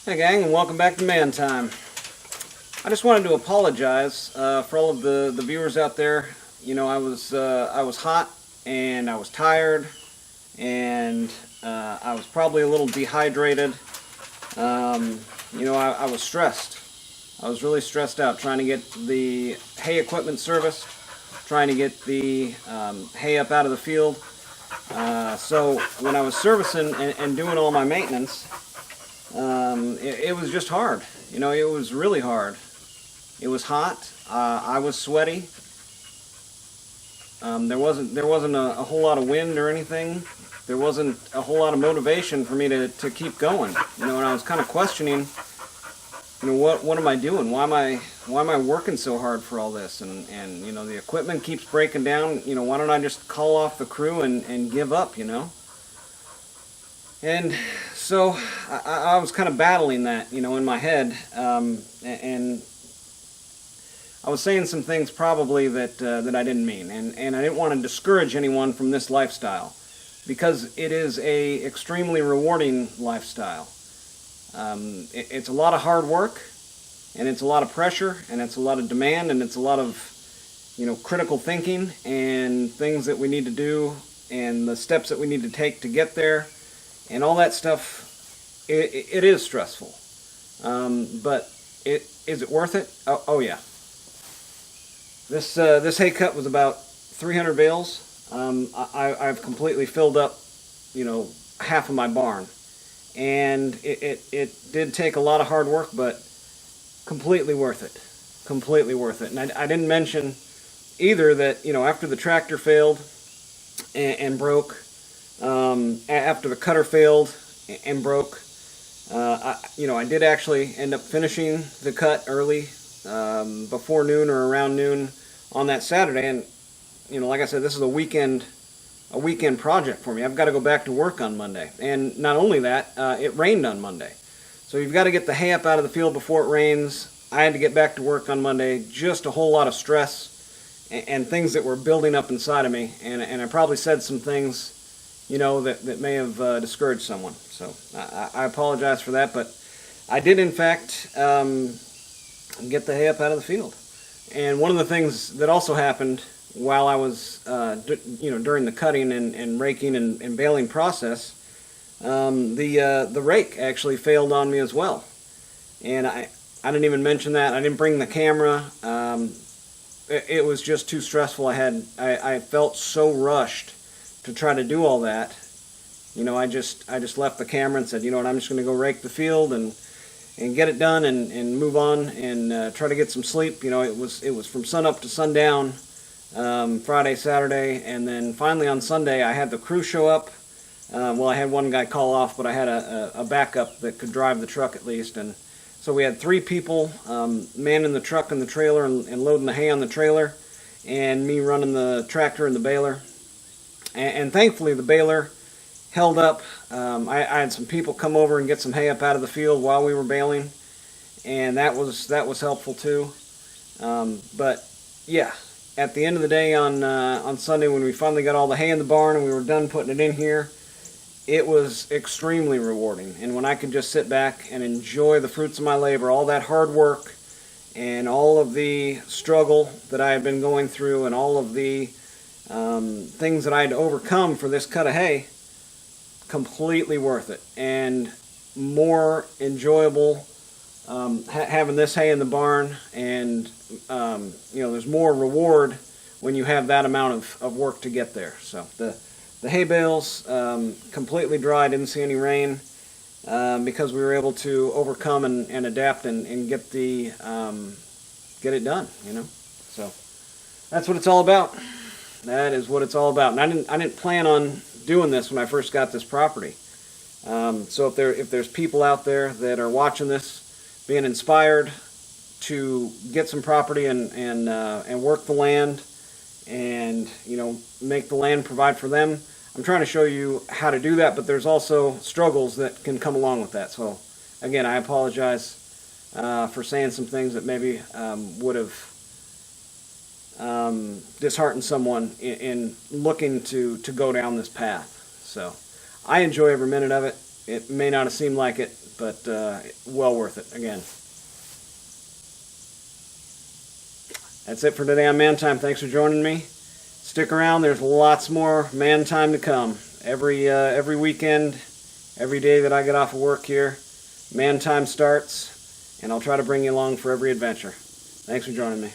Hey gang, and welcome back to Man Time. I just wanted to apologize for all of the viewers out there. You know, I was hot and I was tired and I was probably a little dehydrated. You know, I was stressed. I was really stressed out trying to get the hay equipment serviced, trying to get the hay up out of the field. So when I was servicing and doing all my maintenance, it was just hard. You know, it was really hard. It was hot. I was sweaty. There wasn't a whole lot of wind or anything. There wasn't a whole lot of motivation for me to keep going. You know, and I was kind of questioning, you know, what am I doing? Why am I working so hard for all this? And you know, the equipment keeps breaking down. You know, why don't I just call off the crew and give up? You know. And so I was kind of battling that, you know, in my head, and I was saying some things probably that I didn't mean, and I didn't want to discourage anyone from this lifestyle, because it is a extremely rewarding lifestyle. It's a lot of hard work, and it's a lot of pressure, and it's a lot of demand, and it's a lot of, you know, critical thinking and things that we need to do, and the steps that we need to take to get there. And all that stuff, it is stressful. But is it worth it? Oh yeah. This hay cut was about 300 bales. I've completely filled up, you know, half of my barn. And it did take a lot of hard work, but completely worth it. Completely worth it. And I didn't mention either that, you know, after the tractor failed and broke, after the cutter failed and broke, you know, I did actually end up finishing the cut early, before noon or around noon on that Saturday. And you know, like I said, this is a weekend project for me. I've got to go back to work on Monday, and not only that, it rained on Monday, so you've got to get the hay up out of the field before it rains. I had to get back to work on Monday. Just a whole lot of stress and things that were building up inside of me, and I probably said some things, you know, that may have discouraged someone. So I apologize for that, but I did in fact get the hay up out of the field. And one of the things that also happened while I was, you know, during the cutting and raking and baling process, the rake actually failed on me as well. And I didn't even mention that. I didn't bring the camera. It was just too stressful. I felt so rushed to try to do all that. You know, I just left the camera and said, you know what, I'm just going to go rake the field and get it done and move on and try to get some sleep. You know, it was from sun up to sundown, Friday, Saturday, and then finally on Sunday I had the crew show up. Well, I had one guy call off, but I had a backup that could drive the truck at least, and so we had 3 people manning the truck and the trailer and loading the hay on the trailer, and me running the tractor and the baler. And thankfully the baler held up. I had some people come over and get some hay up out of the field while we were baling, and that was helpful too. But yeah, at the end of the day on Sunday, when we finally got all the hay in the barn and we were done putting it in here, it was extremely rewarding. And when I could just sit back and enjoy the fruits of my labor, all that hard work and all of the struggle that I had been going through and all of the things that I had to overcome for this cut of hay, completely worth it, and more enjoyable having this hay in the barn. And you know, there's more reward when you have that amount of work to get there. So the hay bales completely dry, didn't see any rain, because we were able to overcome and adapt and get it done, you know. So that's what it's all about. That is what it's all about. And I didn't plan on doing this when I first got this property. So if there's people out there that are watching this, being inspired to get some property and work the land, and you know, make the land provide for them, I'm trying to show you how to do that. But there's also struggles that can come along with that. So again, I apologize for saying some things that maybe would have dishearten someone in looking to go down this path. So I enjoy every minute of it. It may not have seemed like it but well worth it again. That's it for today on Man Time. Thanks for joining me. Stick around. There's lots more Man Time to come. Every weekend, every day that I get off of work here, Man Time starts, and I'll try to bring you along for every adventure. Thanks for joining me.